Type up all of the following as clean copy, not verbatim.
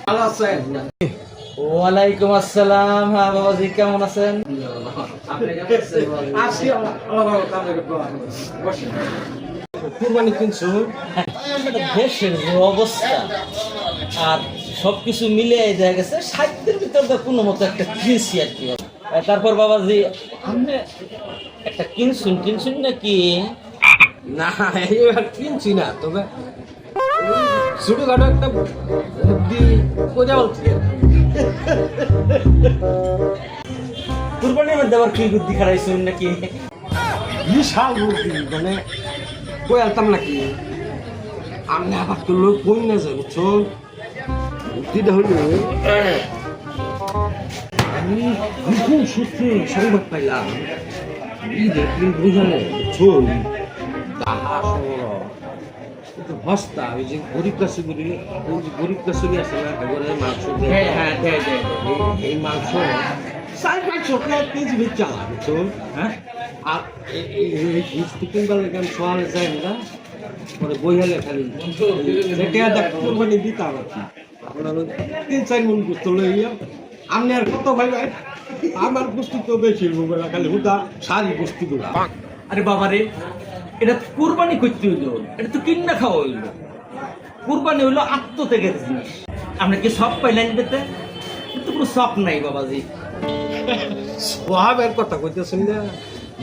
ভালো আছেন? ওয়ালাইকুম আসসালাম। হ্যাঁ বাবাজি, কেমন আছেন? আছি কুরবানি কিনছো? দেশের যে অবস্থা আর সবকিছু মিলে দেখা গেছে 60-এর ভিতরে কোনো মতো একটা কিনছি আর কি। তারপর বাবাজি আপনি একটা কিনছুন নাকি? না, এবার কিনছি না, তবে ছোটখাটো একটা বুদ্ধি কোজা বলছি। কুরবানির মধ্যে আবার কি বুদ্ধি খারাইছুন নাকি? বিশাল বুদ্ধি, মানে কোয়ালতাম নাকি আমি আবার তো লোক কই না যায়, বুঝছো? বুদ্ধিটা হলো আমি গোপন সূত্রে সংবাদ পাইলাম দেখলেন বুঝালে, বুঝছো? তাহা শহর কিন্তু হস্তা ওই যে গরিব কাছুগুলি, ওই যে গরিব কাছুরি আছে না, একেবারে মাংস এই মাংস 400-500 টাকা কেজি বেচ চালা, বুঝছো? হ্যাঁ, আর এই মিষ্টি কিনবার লেগে আমি সকালে যাই না, পরে বইহালে খালি কোরবানি দিতাম আর কি। 3-4 মন গুস্ত লইয়া আপনি আর কত ভাই ভাই, আমার বস্তু তো বেশি বেলা খালি হুদা সারি বস্তুগুলা। আরে বাবারে, এটা কুরবানি করতে হইলো, এটা তো কিনা খাওয়া হইলো। কুরবানি হইলো আত্মত্যাগের জিনিস। আমরা কি সব পাইলেন পেতে? কিন্তু কোনো শখ নাই বাবাজি। সোহাবের কথা কইতেছেন না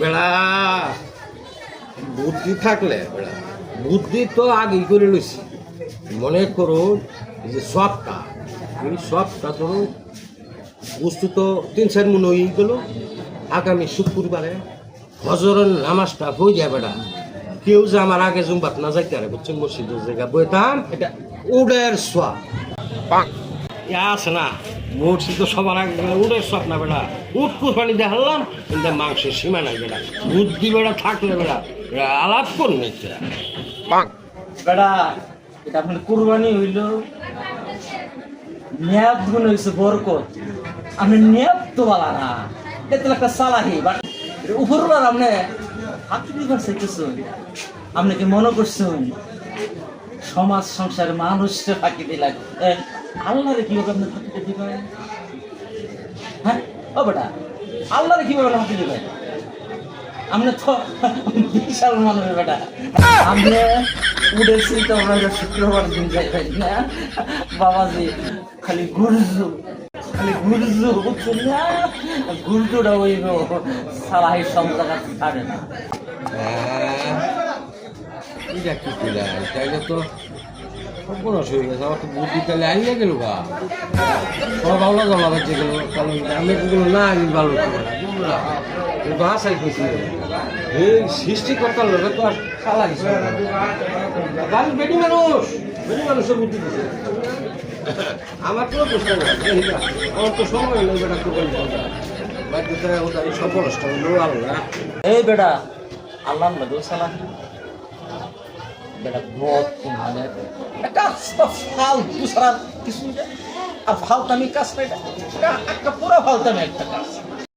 বেড়া, বুদ্ধি থাকলে বেড়া, বুদ্ধি তো আগেই করে লইছি। মনে করো যে সবটা, এই সবটা ধরো বস্তু তো 3-4 মন হয়ে গেল। আগামী শুক্রবারে হজরের নামাজটা হয়ে যায় বেড়া, কেউ যে আমার আগে জুম্বাত না যাইতে পারে, বুঝছেন? মসজিদের জায়গা বইতাম, এটা উডের সোয়াব আছে না, মসজিদ তো সবার আগে উডের সোয়াব না বেড়া। উঠ কুরবানি দেখালাম, কিন্তু মাংসের সীমা নাই বেড়া। বুদ্ধি বেড়া থাকলে বেড়া আলাপ করুন বেড়া, এটা আপনার কুরবানি হইলো, নিয়াত গুণ হয়েছে বরকত। আপনি নিয়াত তো বলা না, এটা তো একটা সালাহি, বাট উপরবার আপনি হাতি দিবার চাইতেছ। আপনি কি মনে করছেন সমাজ সংসারে মানুষকে ফাঁকি দিলেন, আল্লাহরে কিভাবে আপনি ফাঁকিতে দিবেন? হ্যাঁ ও বেটা, আল্লাহরে কিভাবে ফাঁকি দিবেন? আপনি তো বিশাল মানুষ বেটা। আপনি উঠেছি তো আমরা শুক্রবার দিন যাইবেন না বাবাজি, খালি গুরজু বুঝছেন না? গুরজুটা হইব সালাহি সব জায়গা ছাড়ে না। এটা কি করলাম, তাইলে তো সর্বনাশ হয়ে গেছে। আমার তো বুদ্ধি তাহলে আইয়া গেল গা, সব আওলা জলা বাচ্চা গেল। তাহলে আমি এগুলো না আমি ভালো বুঝলাম, কিন্তু আশাই খুশি এই সৃষ্টিকর্তার লোকে তো আর সালা হিসাবে আমি বেটি মানুষের বুদ্ধি দিচ্ছে। আমার কোনো প্রশ্ন নাই, আমার তো সময় নেই বেটা কোরবানি করা, বাড়িতে ওদের সব বড়টা হলো আল্লাহ। এই বেটা, আল্লাহ নবী সালাহি বেটা বহুত মানে কাজ ফালতু ছাড়া কিছু, আর ফালতামি কাজ না, এটা একটা পুরো ফালতামি একটা কাজ।